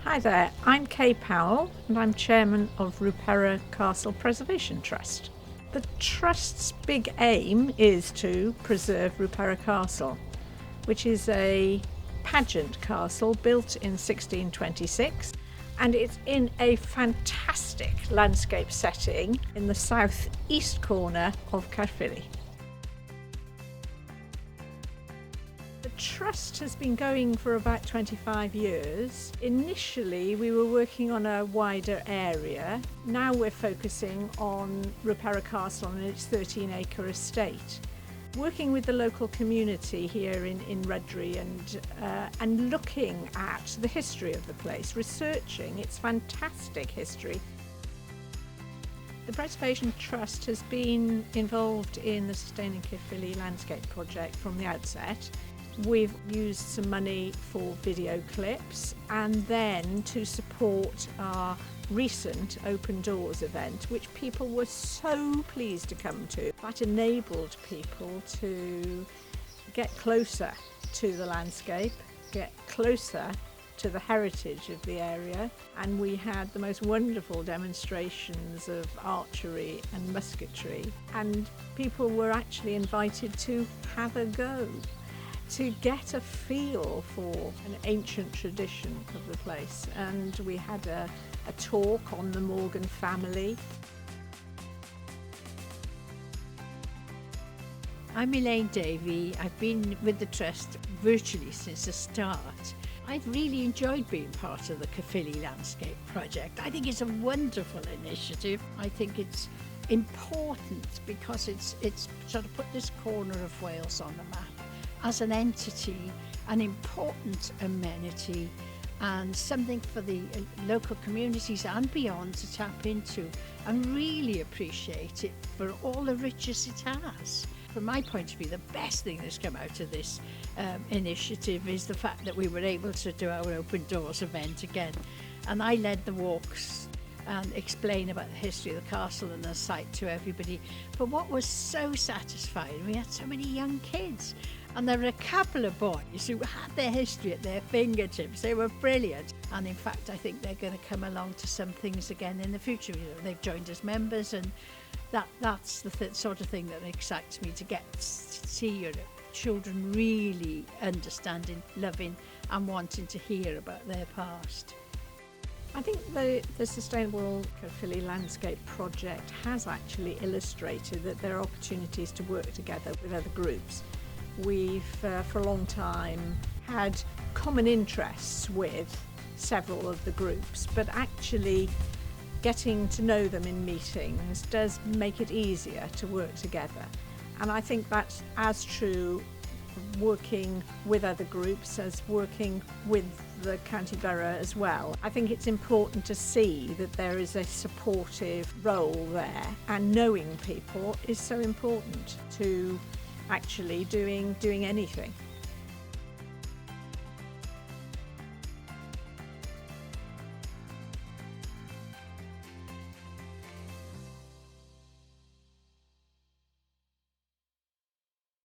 Hi there, I'm Kay Powell and I'm Chairman of Ruperra Castle Preservation Trust. The Trust's big aim is to preserve Ruperra Castle, which is a pageant castle built in 1626, and it's in a fantastic landscape setting in the southeast corner of Caerphilly. The Trust has been going for about 25 years. Initially we were working on a wider area. Now we're focusing on Ruperra Castle and its 13-acre estate. Working with the local community here in Rudbury and looking at the history of the place, researching its fantastic history. The Preservation Trust has been involved in the Sustaining Caerphilly landscape project from the outset. We've used some money for video clips and then to support our recent Open Doors event, which people were so pleased to come to. That enabled people to get closer to the landscape, get closer to the heritage of the area, and we had the most wonderful demonstrations of archery and musketry, and people were actually invited to have a go, to get a feel for an ancient tradition of the place. And we had a talk on the Morgan family. I'm Elaine Davey. I've been with the Trust virtually since the start. I've really enjoyed being part of the Caerphilly Landscape Project. I think it's a wonderful initiative. I think it's important because it's sort of put this corner of Wales on the map as an entity, an important amenity, and something for the local communities and beyond to tap into and really appreciate it for all the riches it has. From my point of view, the best thing that's come out of this initiative is the fact that we were able to do our Open Doors event again. And I led the walks and explain about the history of the castle and the site to everybody. But what was so satisfying, we had so many young kids. And there were a couple of boys who had their history at their fingertips. They were brilliant. And in fact, I think they're going to come along to some things again in the future. You know, they've joined as members, and that's the sort of thing that excites me, to get to see your children really understanding, loving and wanting to hear about their past. I think the Sustainable Caerphilly Landscape Project has actually illustrated that there are opportunities to work together with other groups. We've for a long time had common interests with several of the groups, but actually getting to know them in meetings does make it easier to work together. And I think that's as true working with other groups as working with the county borough as well. I think it's important to see that there is a supportive role there, and knowing people is so important to actually doing anything.